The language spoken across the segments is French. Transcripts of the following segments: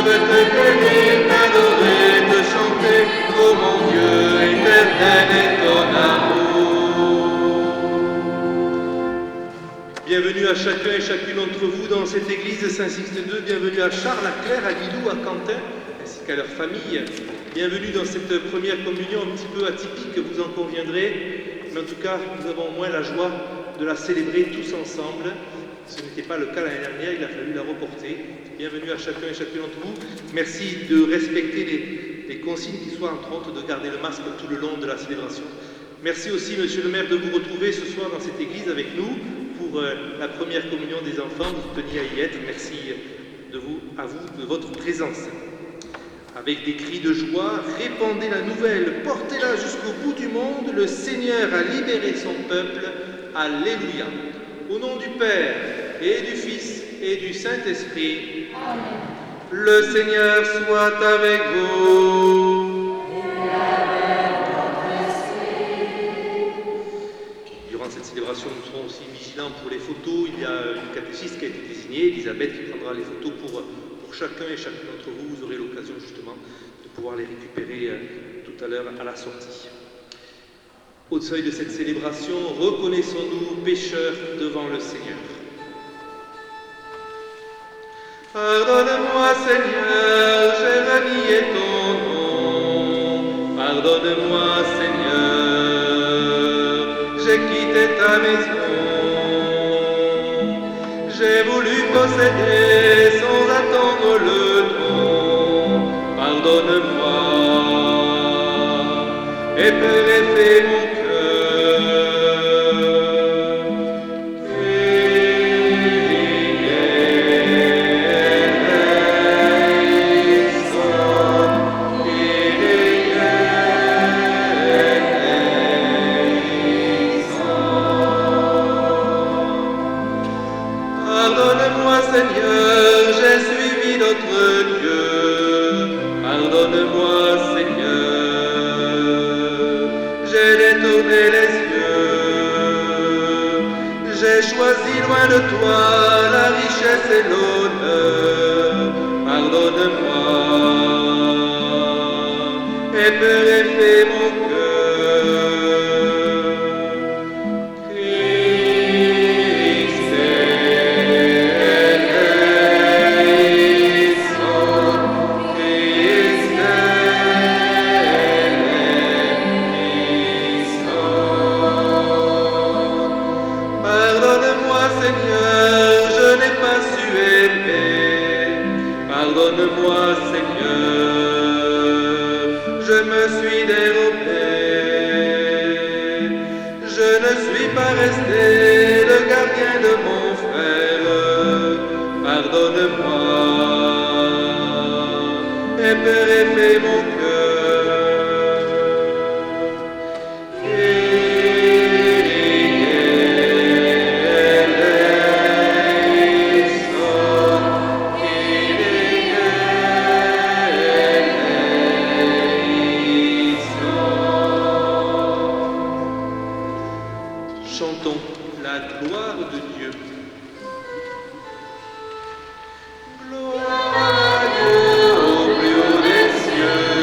veux te bénir, t'adorer, te chanter, oh mon Dieu éternel et ton amour. Bienvenue à chacun et chacune d'entre vous dans cette église Saint-Sixte II. Bienvenue à Charles, à Claire, à Guilou, à Quentin, ainsi qu'à leur famille. Bienvenue dans cette première communion un petit peu atypique, vous en conviendrez. Mais en tout cas, nous avons au moins la joie de la célébrer tous ensemble. Ce n'était pas le cas l'année dernière, il a fallu la reporter. Bienvenue à chacun et chacune d'entre vous. Merci de respecter les consignes qui soient entre autres de garder le masque tout le long de la célébration. Merci aussi, Monsieur le maire, de vous retrouver ce soir dans cette église avec nous pour la première communion des enfants. Vous teniez à y être. Merci à vous de votre présence. Avec des cris de joie, répandez la nouvelle, portez-la jusqu'au bout du monde. Le Seigneur a libéré son peuple. Alléluia. Au nom du Père et du Fils et du Saint-Esprit. Amen. Le Seigneur soit avec vous. Et avec votre esprit. Durant cette célébration, nous serons aussi vigilants pour les photos. Il y a une catéchiste qui a été désignée, Elisabeth, qui prendra les photos pour chacun et chacune d'entre vous. Vous aurez l'occasion justement de pouvoir les récupérer tout à l'heure à la sortie. Au seuil de cette célébration, reconnaissons-nous pécheurs devant le Seigneur. Pardonne-moi, Seigneur, j'ai renié ton nom. Pardonne-moi, Seigneur, j'ai quitté ta maison. J'ai voulu posséder sans attendre le don. Pardonne-moi et purifie mon cœur. Seigneur, j'ai suivi d'autres dieux. Pardonne-moi, Seigneur, j'ai détourné les yeux. J'ai choisi loin de toi la richesse et l'honneur. Pardonne-moi et purifie mon cœur. Pardonne-moi, Seigneur, je me suis dérobé. Je ne suis pas resté le gardien de mon frère. Pardonne-moi et purifie mon cœur. Chantons la gloire de Dieu. Gloire à Dieu au plus haut des cieux,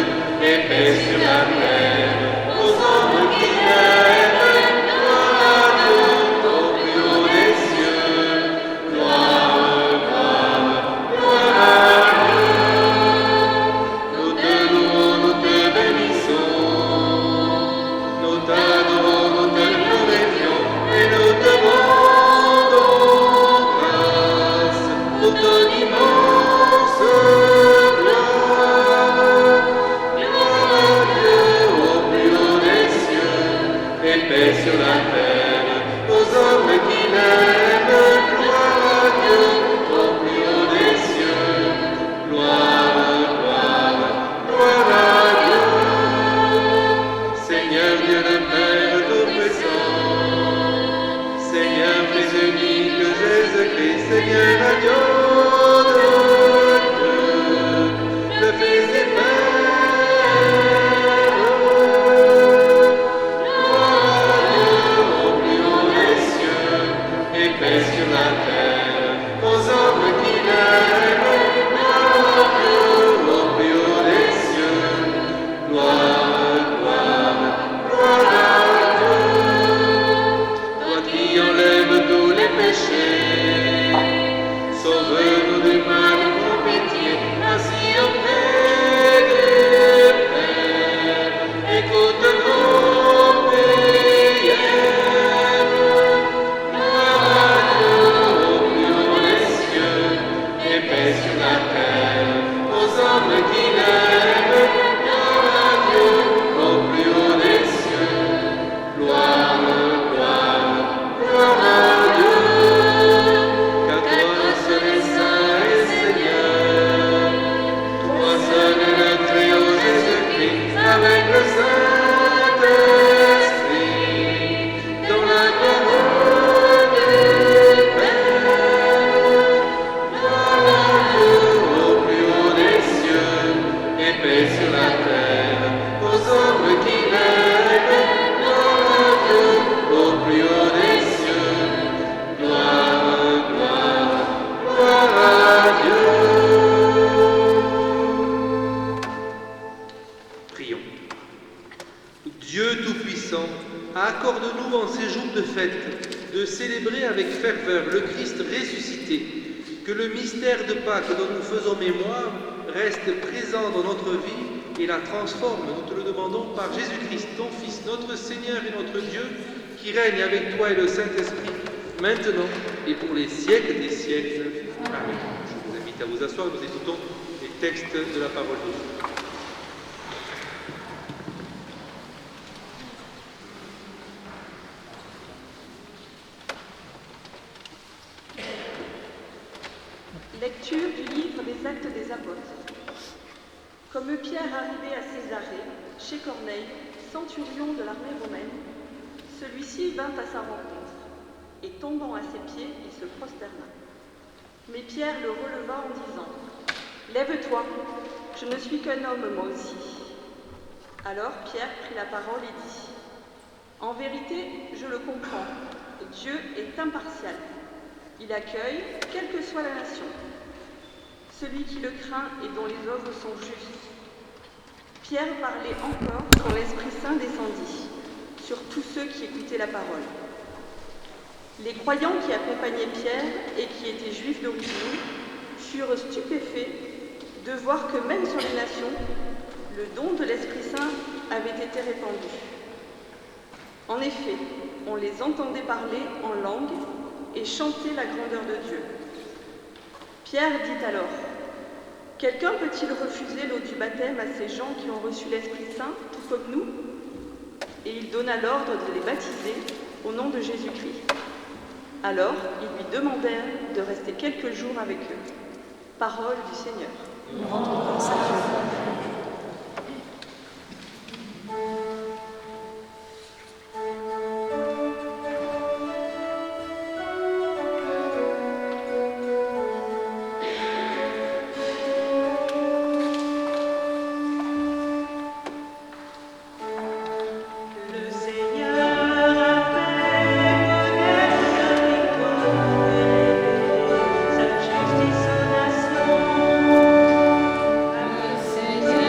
Accorde-nous en ces jours de fête de célébrer avec ferveur le Christ ressuscité, que le mystère de Pâques dont nous faisons mémoire reste présent dans notre vie et la transforme. Nous te le demandons par Jésus-Christ, ton Fils, notre Seigneur et notre Dieu, qui règne avec toi et le Saint-Esprit, maintenant et pour les siècles des siècles. Amen. Je vous invite à vous asseoir et nous écoutons les textes de la parole de Dieu. Lecture du livre des Actes des Apôtres. Comme Pierre arrivait à Césarée, chez Corneille, centurion de l'armée romaine, celui-ci vint à sa rencontre, et tombant à ses pieds, il se prosterna. Mais Pierre le releva en disant : « Lève-toi, je ne suis qu'un homme moi aussi. » Alors Pierre prit la parole et dit : « En vérité, je le comprends, Dieu est impartial. Il accueille, quelle que soit la nation, celui qui le craint et dont les œuvres sont justes. » Pierre parlait encore quand l'Esprit Saint descendit sur tous ceux qui écoutaient la parole. Les croyants qui accompagnaient Pierre et qui étaient juifs d'origine furent stupéfaits de voir que même sur les nations, le don de l'Esprit Saint avait été répandu. En effet, on les entendait parler en langue et chanter la grandeur de Dieu. Pierre dit alors : « Quelqu'un peut-il refuser l'eau du baptême à ces gens qui ont reçu l'Esprit Saint, tout comme nous ?» Et il donna l'ordre de les baptiser au nom de Jésus-Christ. Alors, ils lui demandèrent de rester quelques jours avec eux. Parole du Seigneur. Nous rendons grâce à Dieu. Seigneur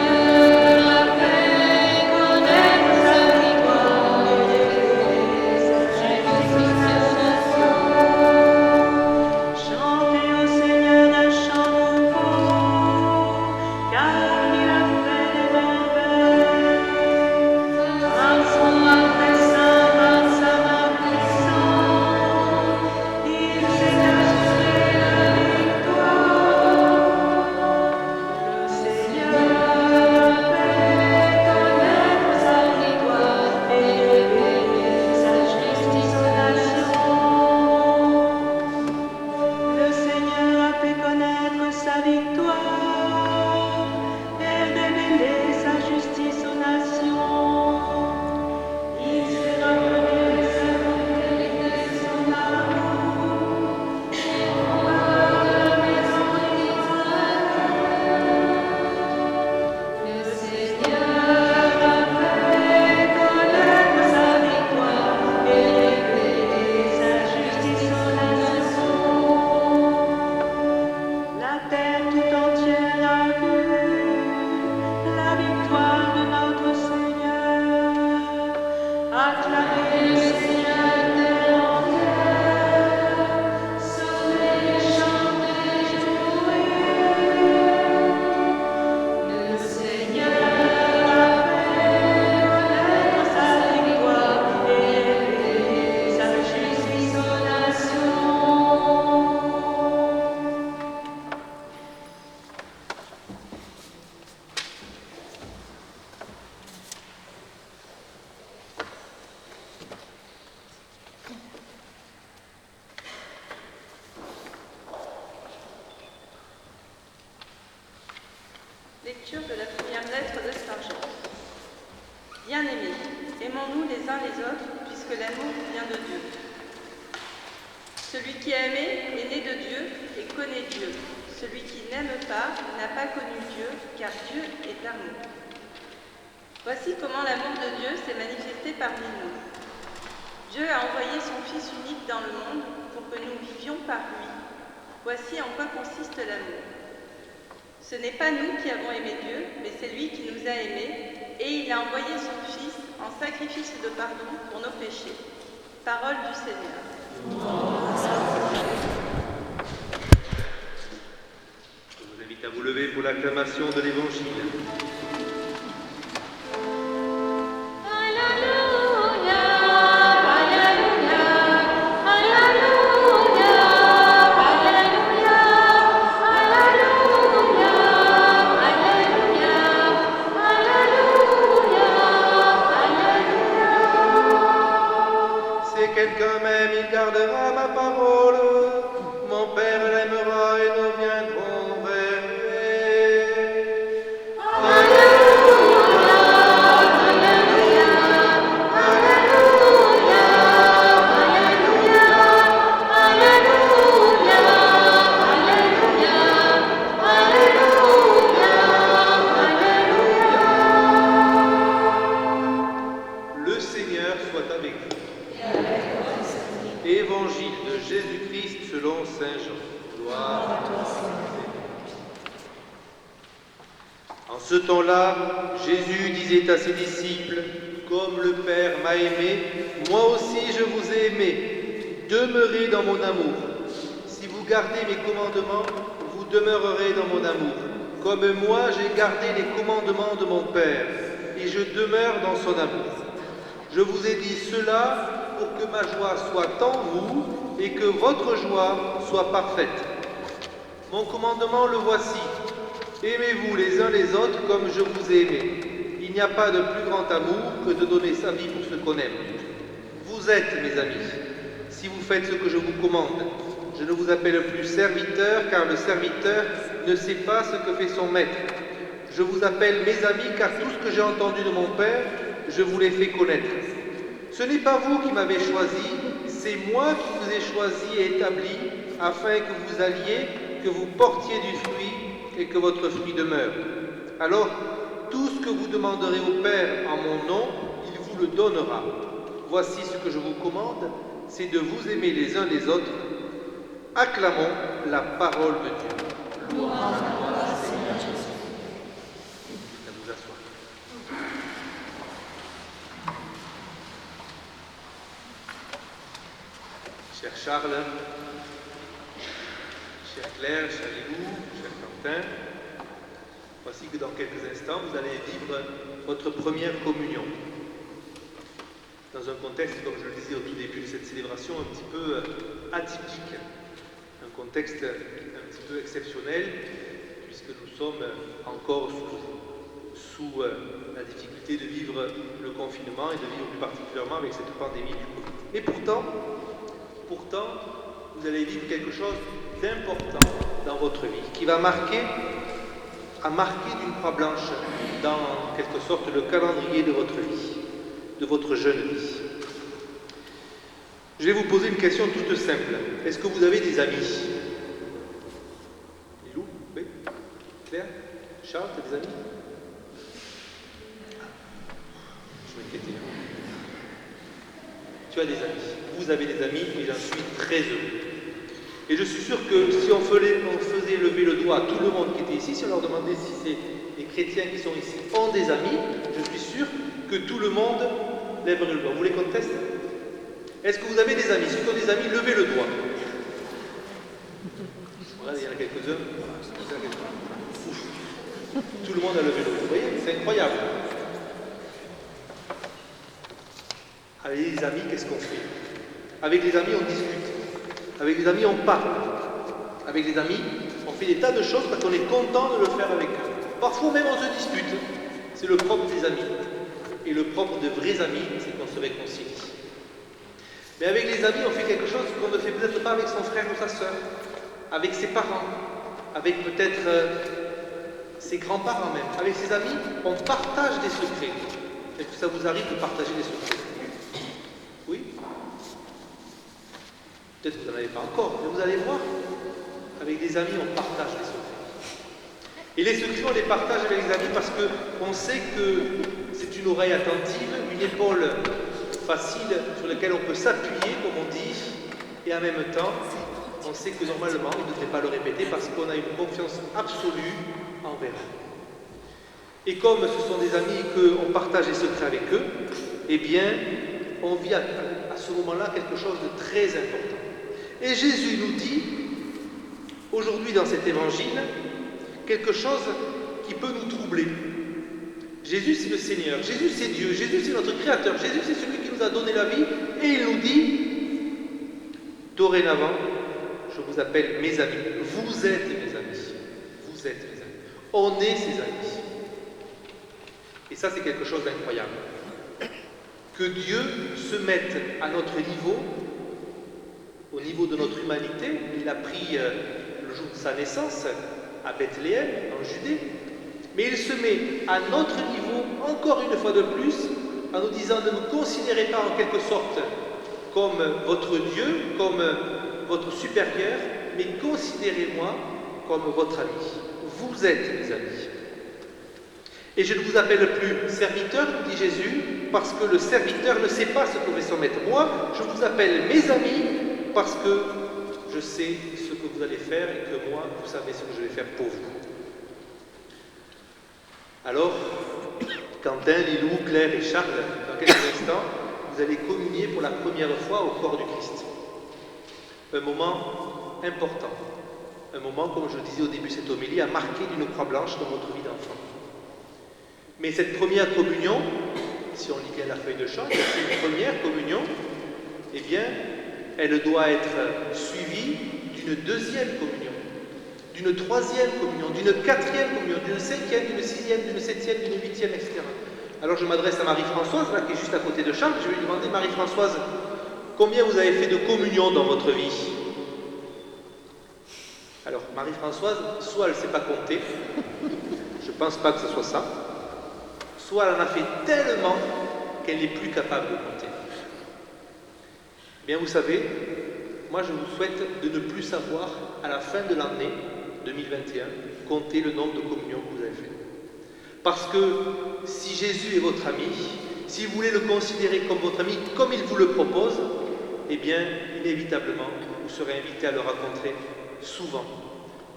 Lecture de la première lettre de Saint Jean. Bien-aimés, aimons-nous les uns les autres, puisque l'amour vient de Dieu. Celui qui a aimé est né de Dieu et connaît Dieu. Celui qui n'aime pas n'a pas connu Dieu, car Dieu est amour. Voici comment l'amour de Dieu s'est manifesté parmi nous. Dieu a envoyé son Fils unique dans le monde pour que nous vivions par lui. Voici en quoi consiste l'amour. Ce n'est pas nous qui avons aimé Dieu, mais c'est lui qui nous a aimés, et il a envoyé son Fils en sacrifice de pardon pour nos péchés. Parole du Seigneur. Je vous invite à vous lever pour l'acclamation de l'Évangile. Quelqu'un m'aime, il gardera ma parole. Mon Père l'aimera et nous viendrons vers lui. Alléluia, Alléluia, Alléluia, Alléluia, Alléluia, Alléluia, Alléluia. Le Seigneur soit avec vous. Évangile de Jésus-Christ selon saint Jean. Gloire à toi, Seigneur. En ce temps-là, Jésus disait à ses disciples, « Comme le Père m'a aimé, moi aussi je vous ai aimé. Demeurez dans mon amour. Si vous gardez mes commandements, vous demeurerez dans mon amour. Comme moi j'ai gardé les commandements de mon Père, et je demeure dans son amour. Je vous ai dit cela pour que ma joie soit en vous et que votre joie soit parfaite. Mon commandement le voici. Aimez-vous les uns les autres comme je vous ai aimé. Il n'y a pas de plus grand amour que de donner sa vie pour ce qu'on aime. Vous êtes mes amis, si vous faites ce que je vous commande. Je ne vous appelle plus serviteur, car le serviteur ne sait pas ce que fait son maître. Je vous appelle mes amis, car tout ce que j'ai entendu de mon Père, je vous l'ai fait connaître. Ce n'est pas vous qui m'avez choisi, c'est moi qui vous ai choisi et établi, afin que vous alliez, que vous portiez du fruit et que votre fruit demeure. Alors, tout ce que vous demanderez au Père en mon nom, il vous le donnera. Voici ce que je vous commande, c'est de vous aimer les uns les autres. Acclamons la parole de Dieu. Louange à toi, Seigneur Jésus. À vous asseoir. Cher Charles, cher Claire, cher Lilou, cher Quentin, voici que dans quelques instants, vous allez vivre votre première communion. Dans un contexte, comme je le disais au tout début de cette célébration, un petit peu atypique, un contexte un petit peu exceptionnel, puisque nous sommes encore sous la difficulté de vivre le confinement et de vivre plus particulièrement avec cette pandémie du Covid. Et pourtant, vous allez vivre quelque chose d'important dans votre vie, qui va marquer d'une croix blanche, dans quelque sorte, le calendrier de votre vie, de votre jeune vie. Je vais vous poser une question toute simple. Est-ce que vous avez des amis? Lilou? Oui? Claire? Charles, tu as des amis? Je m'inquiétais. Tu as des amis. Vous avez des amis et j'en suis très heureux. Et je suis sûr que si on faisait lever le doigt à tout le monde qui était ici, si on leur demandait si c'est les chrétiens qui sont ici ont des amis, je suis sûr que tout le monde lèverait le doigt. Vous les contestez? Est-ce que vous avez des amis? Ceux qui ont des amis, levez le doigt. Voilà, il y en a quelques-uns. Tout le monde a levé le doigt. Vous voyez, c'est incroyable. Avec les amis, qu'est-ce qu'on fait? Avec les amis, on discute. Avec les amis, on parle. Avec les amis, on fait des tas de choses parce qu'on est content de le faire avec eux. Parfois même, on se dispute. C'est le propre des amis. Et le propre de vrais amis, c'est qu'on se réconcilie. Mais avec les amis, on fait quelque chose qu'on ne fait peut-être pas avec son frère ou sa sœur, avec ses parents, avec peut-être ses grands-parents même, avec ses amis, on partage des secrets. Est-ce que ça vous arrive de partager des secrets? Oui? Peut-être que vous n'en avez pas encore, mais vous allez voir, avec des amis, on partage des secrets. Et les secrets, on les partage avec les amis parce qu'on sait que c'est une oreille attentive, une épaule facile sur laquelle on peut s'appuyer, comme on dit, et en même temps, on sait que normalement, on ne devrait pas le répéter parce qu'on a une confiance absolue envers eux. Et comme ce sont des amis qu'on partage les secrets avec eux, eh bien, on vit à ce moment-là quelque chose de très important. Et Jésus nous dit, aujourd'hui dans cet évangile, quelque chose qui peut nous troubler. Jésus, c'est le Seigneur. Jésus, c'est Dieu. Jésus, c'est notre Créateur. Jésus, c'est celui qui nous a donné la vie. Et il nous dit, dorénavant, je vous appelle mes amis. Vous êtes mes amis. Vous êtes mes amis. On est ses amis. Et ça, c'est quelque chose d'incroyable. Que Dieu se mette à notre niveau, au niveau de notre humanité. Il a pris le jour de sa naissance à Bethléem, en Judée. Mais il se met à notre niveau, encore une fois de plus, en nous disant ne me considérez pas en quelque sorte comme votre Dieu, comme votre supérieur, mais considérez-moi comme votre ami. Vous êtes mes amis. Et je ne vous appelle plus serviteur, nous dit Jésus, parce que le serviteur ne sait pas ce que fait son maître. Moi, je vous appelle mes amis, parce que je sais ce que vous allez faire et que moi, vous savez ce que je vais faire pour vous. Alors, Quentin, Lilou, Claire et Charles, dans quelques instants, vous allez communier pour la première fois au corps du Christ. Un moment important. Un moment, comme je le disais au début de cette homélie, à marquer d'une croix blanche dans votre vie d'enfant. Mais cette première communion, si on lit bien la feuille de chant, cette première communion, eh bien, elle doit être suivie d'une deuxième communion, d'une troisième communion, d'une quatrième communion, d'une cinquième, d'une sixième, d'une septième, d'une huitième, etc. Alors je m'adresse à Marie-Françoise, là, qui est juste à côté de Charles, je vais lui demander, Marie-Françoise, combien vous avez fait de communion dans votre vie? Alors Marie-Françoise, soit elle ne sait pas compter, je ne pense pas que ce soit ça, soit elle en a fait tellement qu'elle n'est plus capable de compter. Bien, vous savez, moi je vous souhaite de ne plus savoir, à la fin de l'année 2021, compter le nombre de communions que vous avez fait. Parce que si Jésus est votre ami, si vous voulez le considérer comme votre ami, comme il vous le propose, eh bien, inévitablement, vous serez invité à le rencontrer souvent.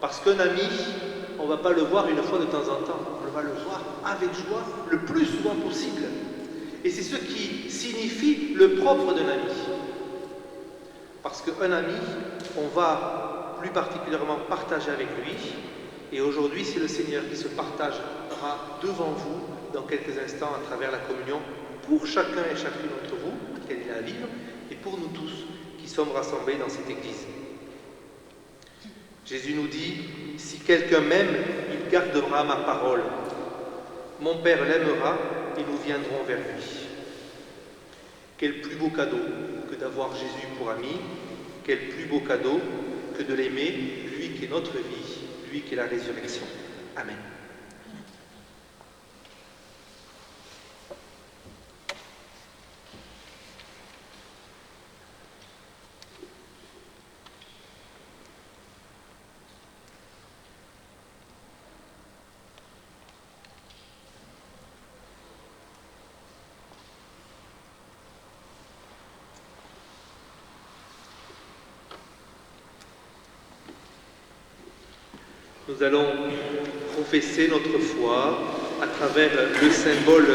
Parce qu'un ami, on ne va pas le voir une fois de temps en temps, on va le voir avec joie le plus souvent possible. Et c'est ce qui signifie le propre d'un ami. Parce qu'un ami, on va plus particulièrement partager avec lui. Et aujourd'hui, c'est le Seigneur qui se partagera devant vous dans quelques instants à travers la communion pour chacun et chacune d'entre vous, qu'elle est à vivre, et pour nous tous qui sommes rassemblés dans cette Église. Jésus nous dit, si quelqu'un m'aime, il gardera ma parole. Mon Père l'aimera et nous viendrons vers lui. Quel plus beau cadeau que d'avoir Jésus pour ami, quel plus beau cadeau que de l'aimer, lui qui est notre vie, lui qui est la résurrection. Amen. Nous allons professer notre foi à travers le symbole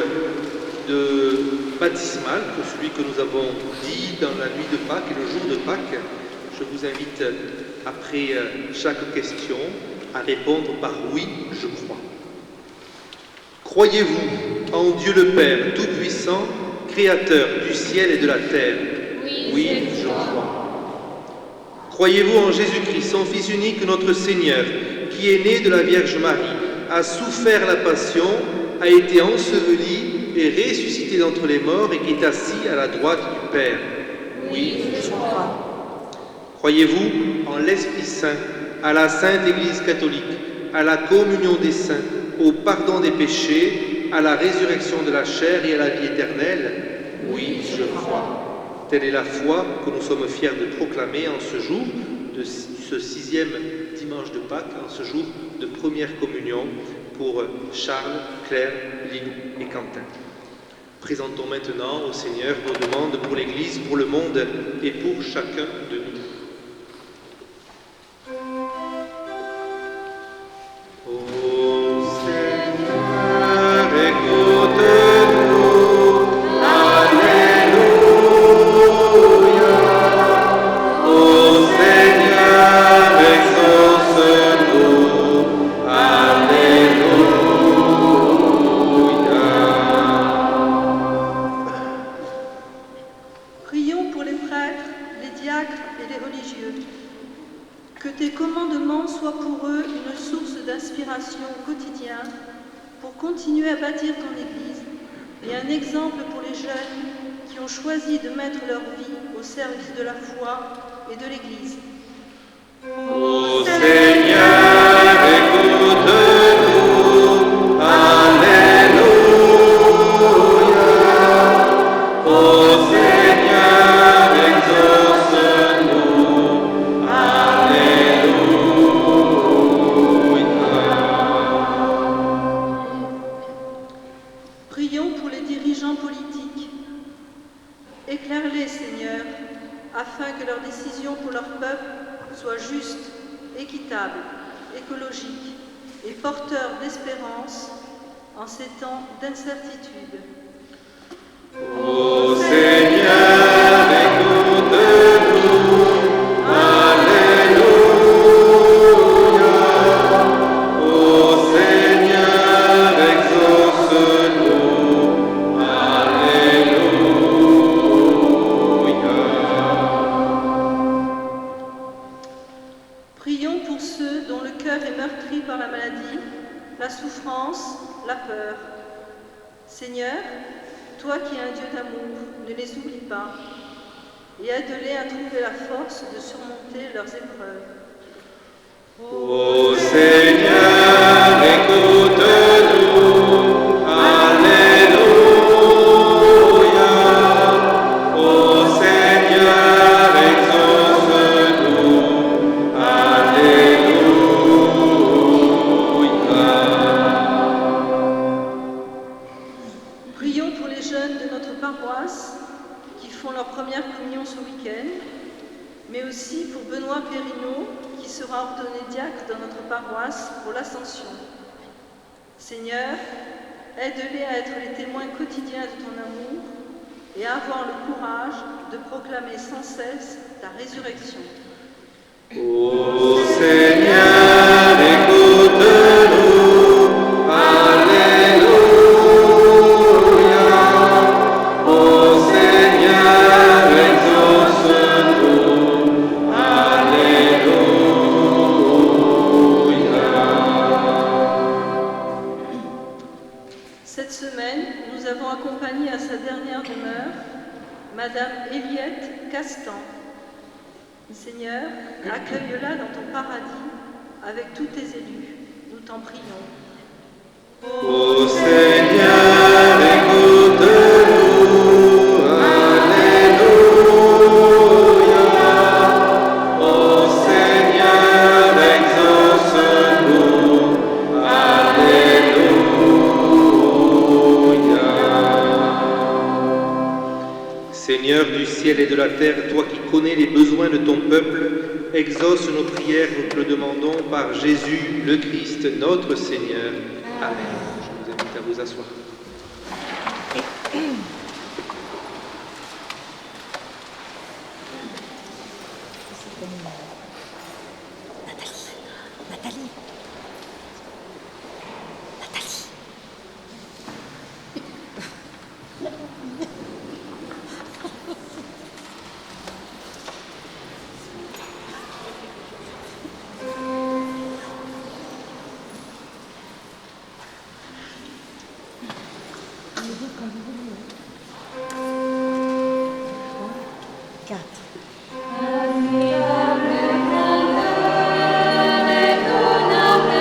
baptismal, que celui que nous avons dit dans la nuit de Pâques et le jour de Pâques. Je vous invite, après chaque question, à répondre par « oui, je crois ». Croyez-vous en Dieu le Père Tout-Puissant, Créateur du ciel et de la terre? Oui, je crois. Croyez-vous en Jésus-Christ, son Fils unique, notre Seigneur, qui est né de la Vierge Marie, a souffert la passion, a été enseveli et ressuscité d'entre les morts et qui est assis à la droite du Père? Oui, je crois. Croyez-vous en l'Esprit Saint, à la Sainte Église catholique, à la communion des saints, au pardon des péchés, à la résurrection de la chair et à la vie éternelle. Oui, je crois. Telle est la foi que nous sommes fiers de proclamer en ce jour, de ce 6e dimanche de Pâques, en ce jour de première communion pour Charles, Claire, Lilou et Quentin. Présentons maintenant au Seigneur nos demandes pour l'Église, pour le monde et pour chacun de nous. Ô Seigneur, écoute-nous. Alléluia. Ô Seigneur, exauce-nous. Alléluia. Prions pour les prêtres, les diacres et les religieux. Que tes commandements soient pour eux une source d'inspiration au quotidien pour continuer à bâtir ton Église et un exemple pour les jeunes qui ont choisi de mettre leur vie au service de la foi et de l'Église. Ô Seigneur, écoute-nous. Alléluia. Ô Seigneur, exauce-nous. Prions pour les dirigeants politiques. Éclaire-les, Seigneur, afin que leurs décisions pour leur peuple soient justes, équitables, écologiques et porteurs d'espérance en ces temps d'incertitude. Ô Seigneur, écoute-nous. Alléluia. Ô Seigneur, exauce-nous. Alléluia. Prions pour ceux dont le cœur est meurtri par la maladie, la souffrance, la peur. Seigneur, toi qui es un Dieu d'amour, ne les oublie pas et aide-les à trouver la force de surmonter leurs épreuves. Ô Seigneur, écoute-nous. Alléluia. Ô Seigneur, exauce-nous. Alléluia. Prions pour les jeunes de notre paroisse qui font leur première communion ce week-end, mais aussi pour Benoît Périneau qui sera ordonné diacre dans notre paroisse pour l'Ascension. Seigneur, aide-les à être les témoins quotidiens de ton amour et à avoir le courage de proclamer sans cesse ta résurrection. Ô Seigneur, écoute-nous. Alléluia. Ô Seigneur, exauce-nous. Alléluia. Cette semaine, nous avons accompagné à sa dernière demeure Madame Eliette Castan. Seigneur, accueille-la dans ton paradis avec tous tes élus. Nous t'en prions. Ô Seigneur, écoute-nous. Alléluia. Ô Seigneur, exauce-nous. Alléluia. Seigneur du ciel et de la terre, toi qui connais les besoins de ton peuple, exauce nos prières, nous te le demandons par Jésus, le Christ, notre Seigneur. Amen. Je vous invite à vous asseoir. Admirable, étonnable,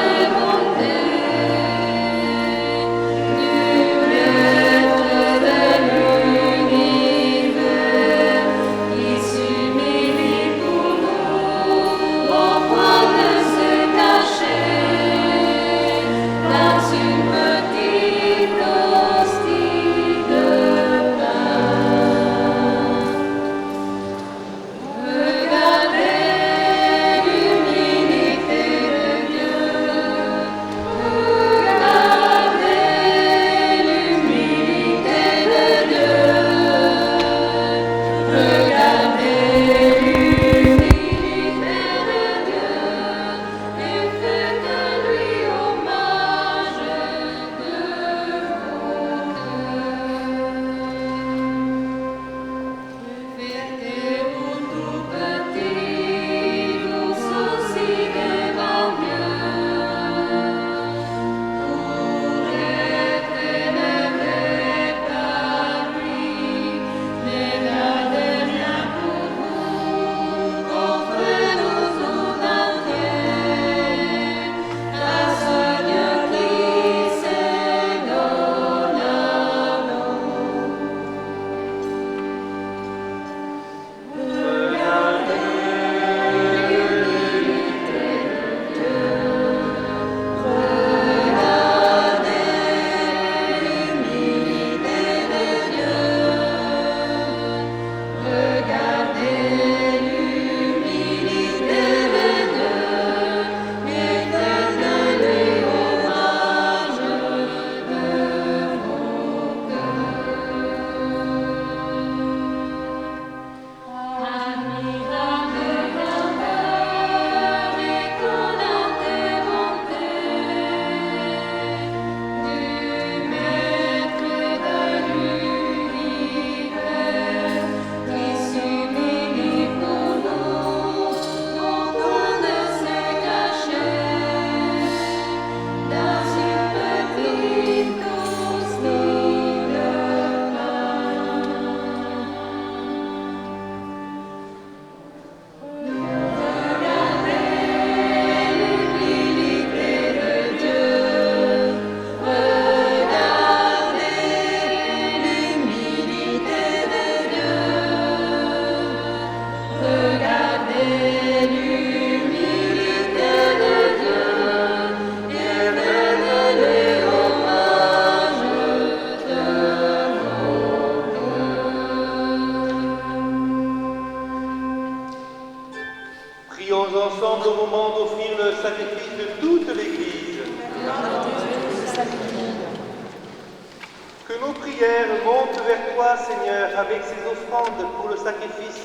Que nos prières montent vers toi, Seigneur, avec ces offrandes pour le sacrifice.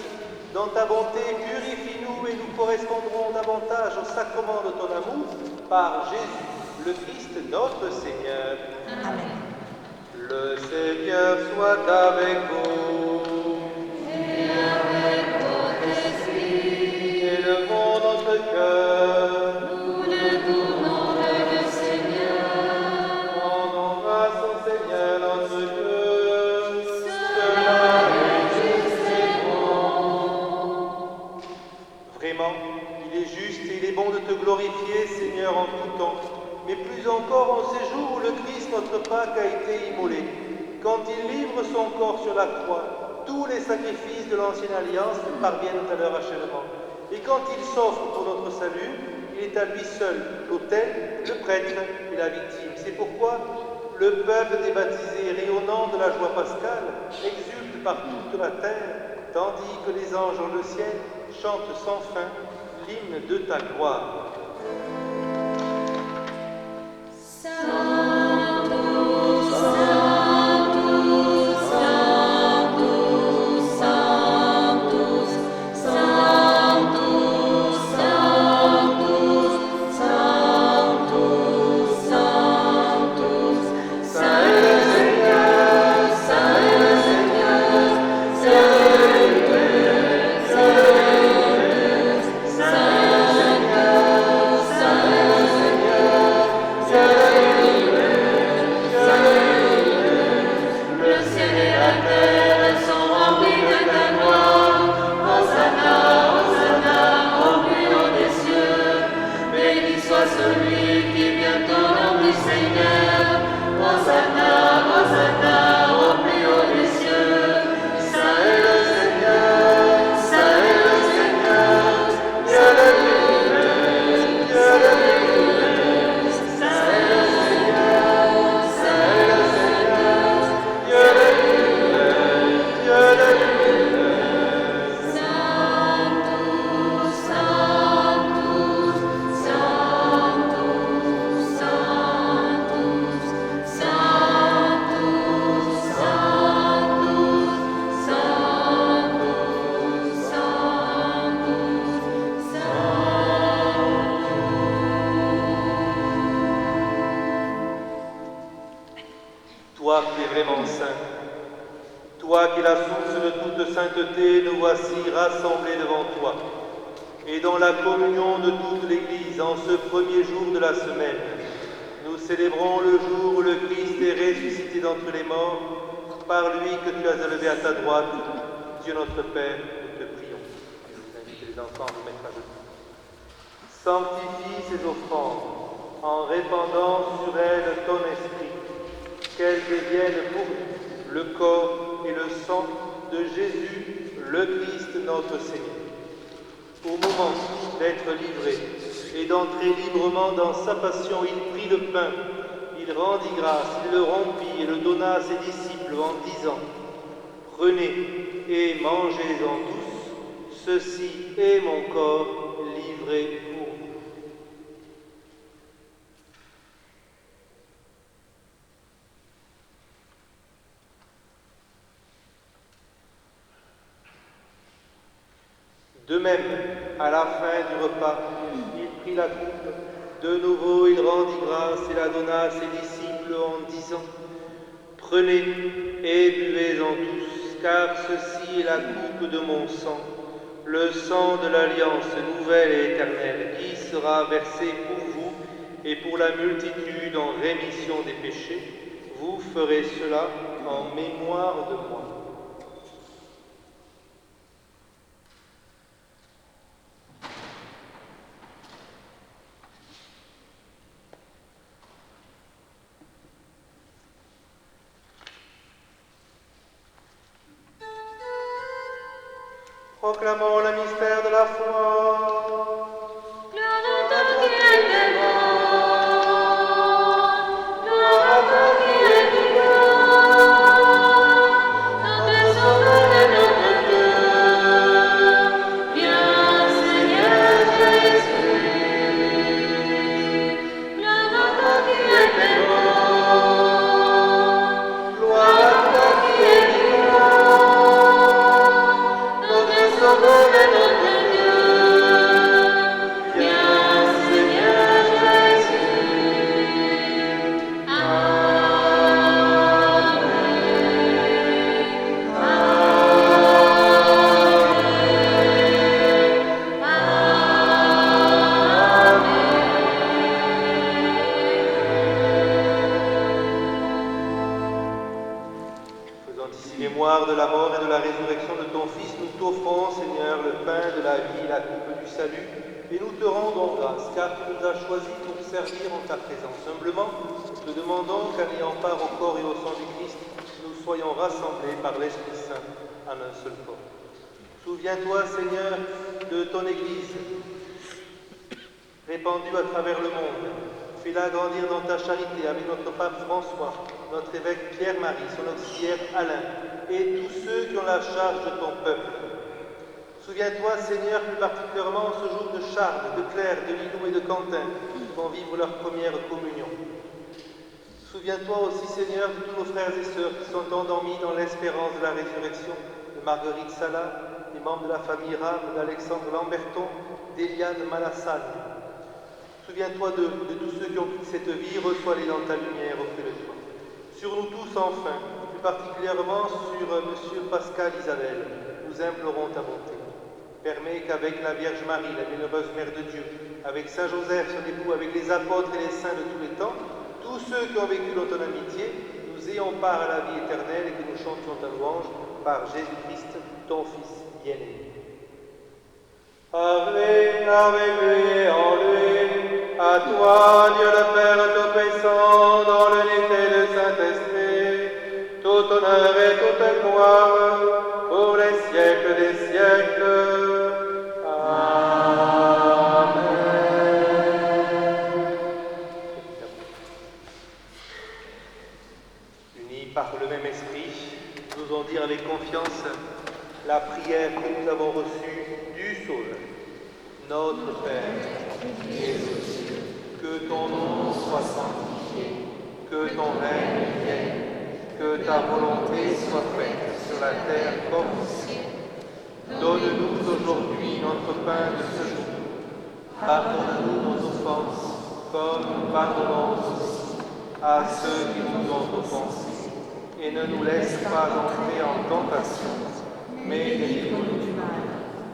Dans ta bonté, purifie-nous et nous correspondrons davantage au sacrement de ton amour par Jésus, le Christ, notre Seigneur. Amen. Le Seigneur soit avec vous. Et avec votre esprit, Élevons notre cœur. nous le tournons vers le Seigneur. Rendons grâce au Seigneur notre Dieu. Cela est juste et bon. Vraiment, il est juste et il est bon de te glorifier, Seigneur, en tout temps, mais plus encore en ces jours où le Christ, notre Pâque, a été immolé. Quand il livre son corps sur la croix, tous les sacrifices de l'ancienne alliance parviennent à leur achèvement. Et quand il s'offre pour notre salut, il est à lui seul l'autel, le prêtre et la victime. C'est pourquoi le peuple des baptisés, rayonnant de la joie pascale, exulte par toute la terre, tandis que les anges dans le ciel chantent sans fin l'hymne de ta gloire. Sanctus, Sanctus, Sanctus, Sanctus, Sanctus, Sanctus, Sanctus, Sanctus. Saint est le Seigneur, Saint est le Seigneur, Saint est le Seigneur, Saint est le Seigneur, Saint celui qui vient au nom du Seigneur. Hosanna, Hosanna, au plus haut des cieux. Saint est le Seigneur, Saint est le Seigneur. Dieu le Dieu, Dieu le Saint est le Seigneur, Saint est le Seigneur. Dieu le Dieu le Sanctus, Sanctus, Sanctus, Sanctus, Sanctus, Sanctus, Sanctus, Sanctus, Toi qui es vraiment saint, toi qui es la source de toute sainteté, nous voici rassemblés devant toi. Et dans la communion de toute l'Église, en ce premier jour de la semaine, nous célébrons le jour où le Christ est ressuscité d'entre les morts, par lui que tu as élevé à ta droite. Dieu notre Père, nous te prions. Je vous invite les enfants à vous mettre à genoux. Sanctifie ces offrandes en répandant sur elles ton esprit, qu'elles deviennent pour nous le corps et le sang de Jésus, le Christ notre Seigneur. Au moment d'être livré et d'entrer librement dans sa passion, il prit le pain, il rendit grâce, il le rompit et le donna à ses disciples en disant : « Prenez et mangez-en tous, ceci est mon corps livré pour vous. » De même, à la fin du repas, il prit la coupe. De nouveau, il rendit grâce et la donna à ses disciples en disant : « Prenez et buvez-en tous, car ceci est la coupe de mon sang, le sang de l'alliance nouvelle et éternelle, qui sera versé pour vous et pour la multitude en rémission des péchés. Vous ferez cela en mémoire de moi. » Proclamons le mystère de la foi. Gloire à toi qui es vivant. Gloire à toi qui es vivant. Notre Sauveur et notre Dieu. Viens, Seigneur Jésus. Gloire à toi qui es vivant. Gloire Mémoire de la mort et de la résurrection de ton Fils, nous t'offrons, Seigneur, le pain de la vie et la coupe du salut, et nous te rendons grâce, car tu nous as choisis pour servir en ta présence. Humblement, te demandons qu'en ayant part au corps et au sang du Christ, nous soyons rassemblés par l'Esprit Saint en un seul corps. Souviens-toi, Seigneur, de ton Église, répandue à travers le monde. Fais-la grandir dans ta charité avec notre pape François, notre évêque Pierre-Marie, son auxiliaire Alain, et tous ceux qui ont la charge de ton peuple. Souviens-toi, Seigneur, plus particulièrement ce jour de Charles, de Claire, de Lilou et de Quentin, qui vont vivre leur première communion. Souviens-toi aussi, Seigneur, de tous nos frères et sœurs qui sont endormis dans l'espérance de la résurrection, de Marguerite Sala, des membres de la famille Rame, d'Alexandre Lamberton, d'Eliane Malassane. Souviens-toi de tous ceux qui ont quitté cette vie, reçois-les dans ta lumière auprès de toi. Sur nous tous, enfin, plus particulièrement sur Monsieur Pascal Isabelle, nous implorons ta bonté. Permets qu'avec la Vierge Marie, la bienheureuse Mère de Dieu, avec Saint Joseph, son époux, avec les apôtres et les saints de tous les temps, tous ceux qui ont vécu dans ton amitié, nous ayons part à la vie éternelle et que nous chantions ta louange par Jésus-Christ, ton Fils bien-aimé. Ave, ave, lui, en lui, à toi, Dieu le Père Tout-Puissant, dans l'unité du Saint-Esprit, tout honneur et toute gloire, pour les siècles des siècles. Amen. Unis par le même esprit, nous osons dire avec confiance la prière que nous avons reçue du Sauveur. Notre Père, qui es aux cieux, que ton nom soit sanctifié, que ton règne vienne, que ta volonté soit faite sur la terre comme au ciel. Donne-nous aujourd'hui notre pain de ce jour. Pardonne-nous nos offenses, comme nous pardonnons aussi à ceux qui nous ont offensés. Et ne nous laisse pas entrer en tentation, mais délivre-nous du mal.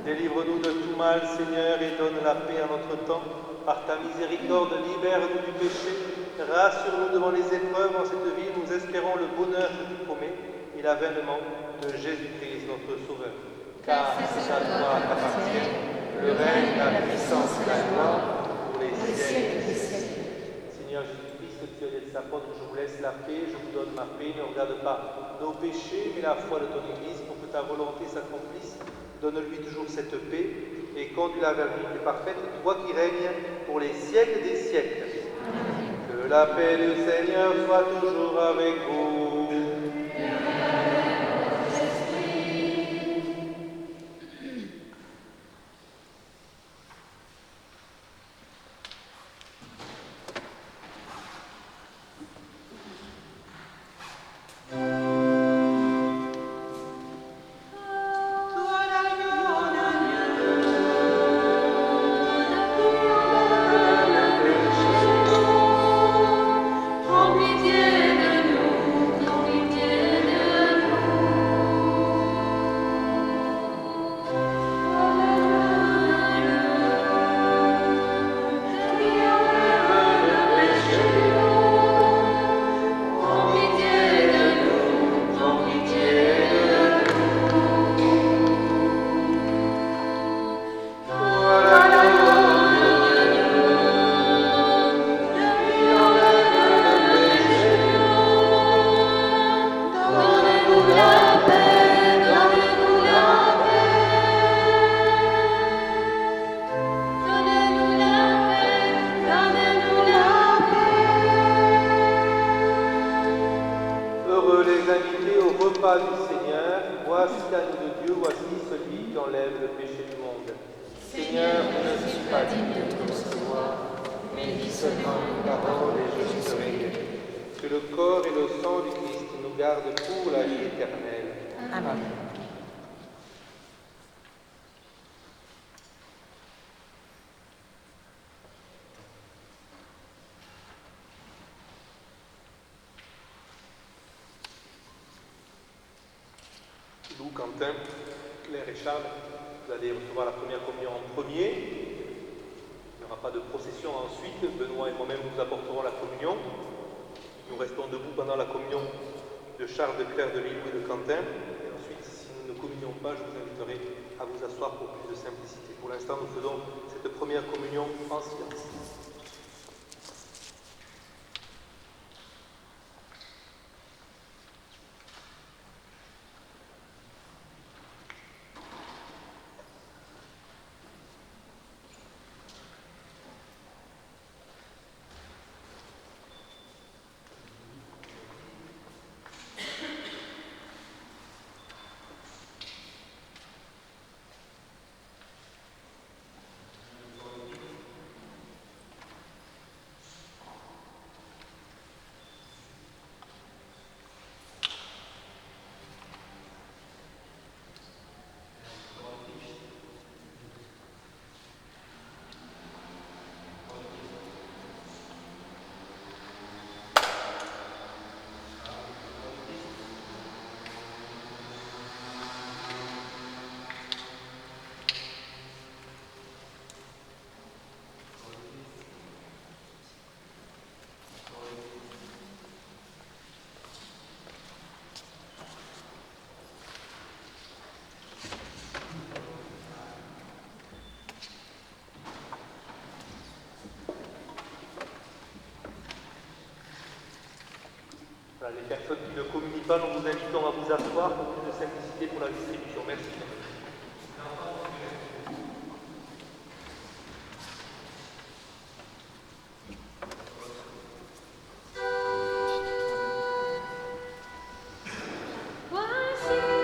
Délivre-nous de tout mal, Seigneur, et donne la paix à notre temps. Par ta miséricorde, libère-nous du péché. Rassure-nous devant les épreuves en cette vie. Nous espérons le bonheur que tu promets et l'avènement de Jésus-Christ, notre Sauveur. Car c'est à toi qu'appartiennent le règne, la puissance et la gloire pour les siècles des siècles. Seigneur Jésus-Christ, tu as dit à l'apôtre, je vous laisse la paix, je vous donne ma paix. Ne regarde pas nos péchés, mais la foi de ton Église pour que ta volonté s'accomplisse. Donne-lui toujours cette paix et conduis-la vers l'unité parfaite, toi qui règnes pour les siècles des siècles. Amen. Que la paix du Seigneur soit toujours avec vous. Lou, Quentin, Claire et Charles, vous allez recevoir la première communion en premier. Il n'y aura pas de procession ensuite. Benoît et moi-même vous apporterons la communion. Nous restons debout pendant la communion de Charles, de Claire, de Lilou et de Quentin. Et ensuite, si nous ne communions pas, je vous inviterai à vous asseoir pour plus de simplicité. Pour l'instant, nous faisons cette première communion en silence. Voilà, les personnes qui ne communient pas, nous vous invitons à vous asseoir pour plus de simplicité pour la distribution. Merci. Voici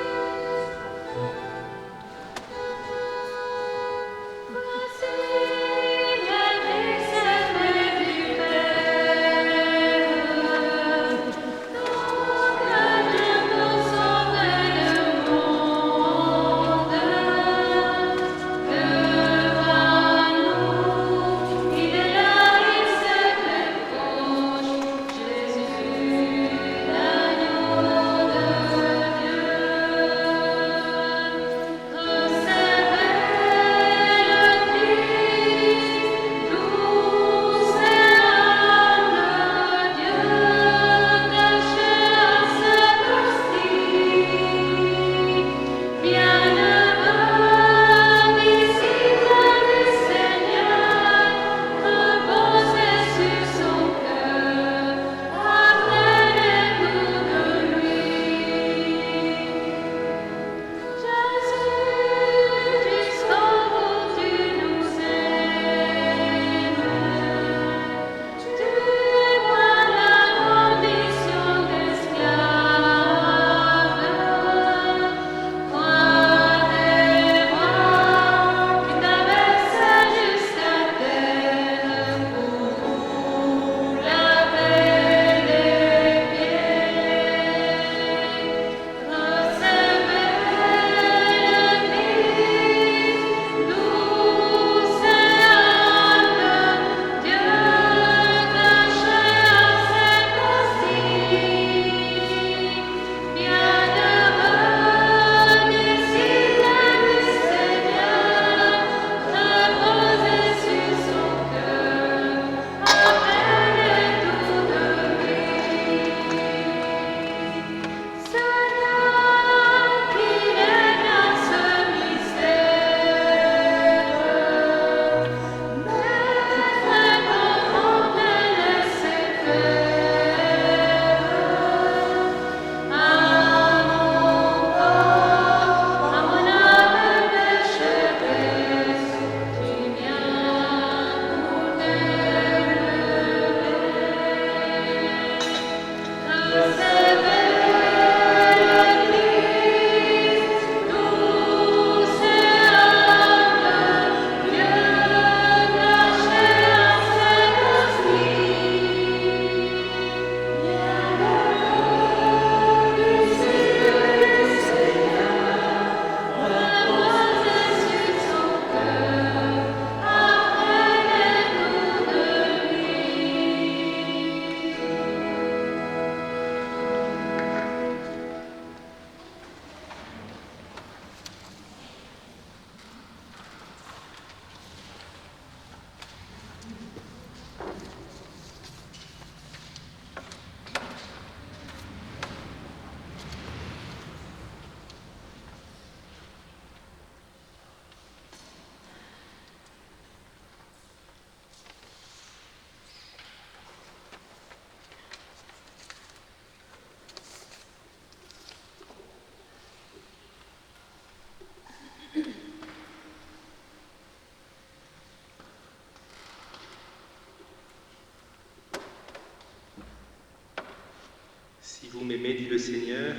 vous m'aimez, dit le Seigneur,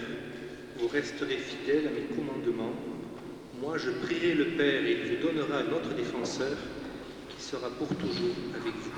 vous resterez fidèles à mes commandements. Moi, je prierai le Père et il vous donnera un autre défenseur qui sera pour toujours avec vous.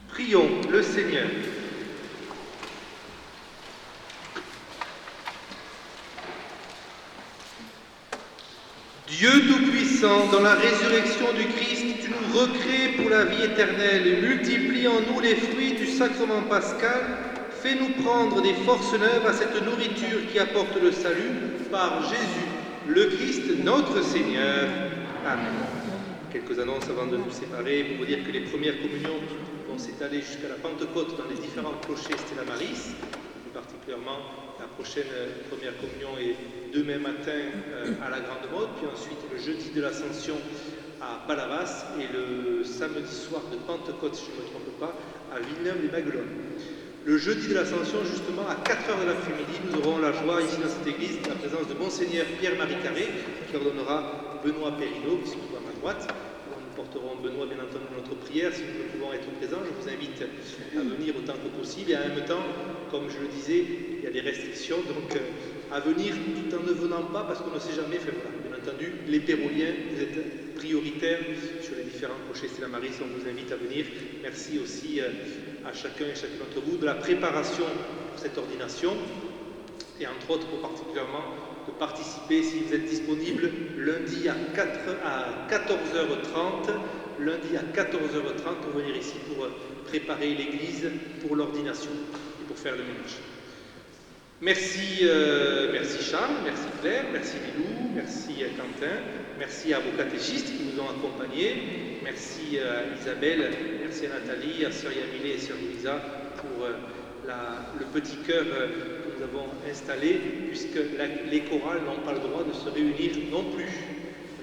Prions le Seigneur. Dieu Tout-Puissant, dans la résurrection du Christ, tu nous recrées pour la vie éternelle et multiplie en nous les fruits du sacrement pascal. Fais-nous prendre des forces neuves à cette nourriture qui apporte le salut par Jésus, le Christ, notre Seigneur. Amen. Quelques annonces avant de nous séparer pour vous dire que les premières communions vont s'étaler jusqu'à la Pentecôte dans les différents clochers Stella Maris. Plus particulièrement, la prochaine première communion est demain matin à la Grande Motte, puis ensuite le jeudi de l'Ascension à Palavas et le samedi soir de Pentecôte, si je ne me trompe pas, à Villeneuve-les-Maguelones. Le jeudi de l'Ascension, justement, à 4h de l'après-midi, nous aurons la joie ici dans cette église de la présence de Monseigneur Pierre-Marie Carré, qui ordonnera Benoît Périneau, qui se trouve à ma droite. Nous porterons Benoît, bien entendu, dans notre prière, si nous ne pouvons être présents. Je vous invite à venir autant que possible. Et en même temps, comme je le disais, il y a des restrictions, donc à venir tout en ne venant pas, parce qu'on ne sait jamais. Enfin, voilà. Bien entendu, les Péroliens, vous êtes prioritaires sur les différents clochers Stella Maris, on vous invite à venir. Merci aussi à chacun et chacune d'entre vous de la préparation pour cette ordination, et entre autres, pour particulièrement de participer, si vous êtes disponible, lundi à 14h30, lundi à 14h30, pour venir ici pour préparer l'église pour l'ordination et pour faire le ménage. Merci, merci Charles, merci Claire, merci Lilou, merci Quentin, merci à vos catéchistes qui nous ont accompagnés, merci à Isabelle, merci à Nathalie, à Sœur Yamilé et Sœur Louisa pour le petit chœur que nous avons installé, puisque les chorales n'ont pas le droit de se réunir non plus.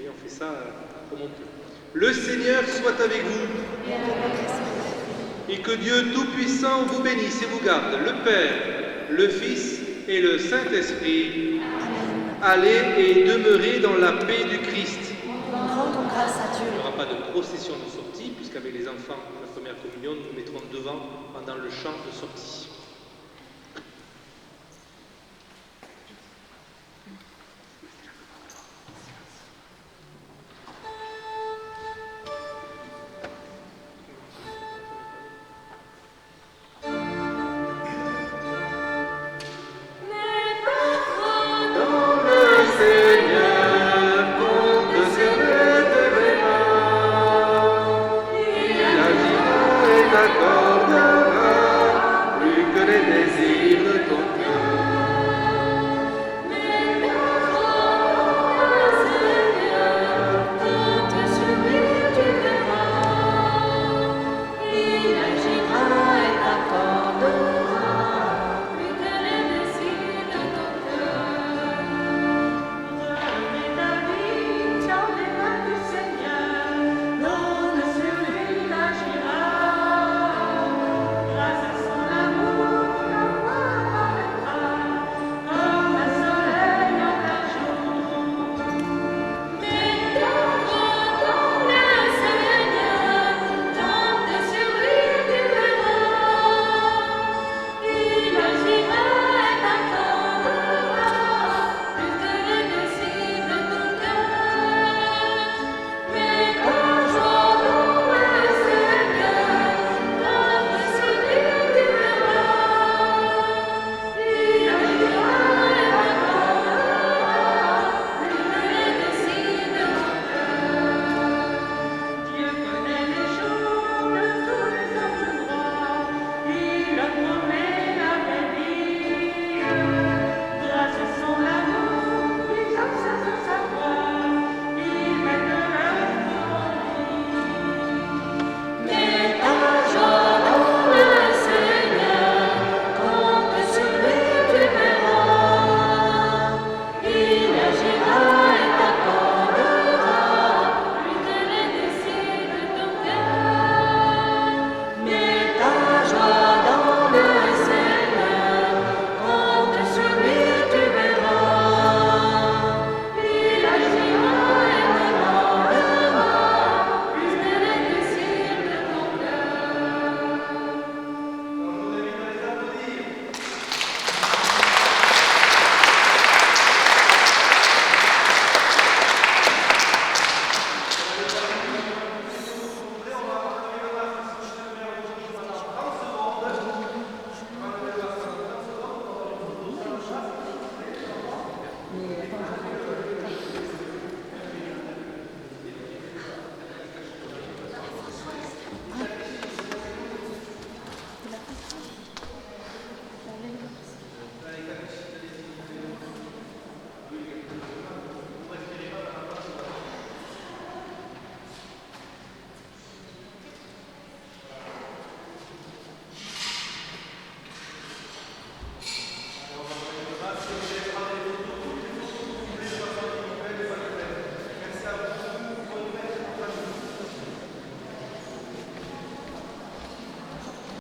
Et on fait ça comme on peut. Le Seigneur soit avec vous. Et que Dieu Tout-Puissant vous bénisse et vous garde, le Père, le Fils et le Saint-Esprit. Allez et demeurez dans la paix du Christ. Rendons grâce à Dieu. Il n'y aura pas de procession de sortie, puisqu'avec les enfants de la première communion, nous nous mettrons devant pendant le chant de sortie.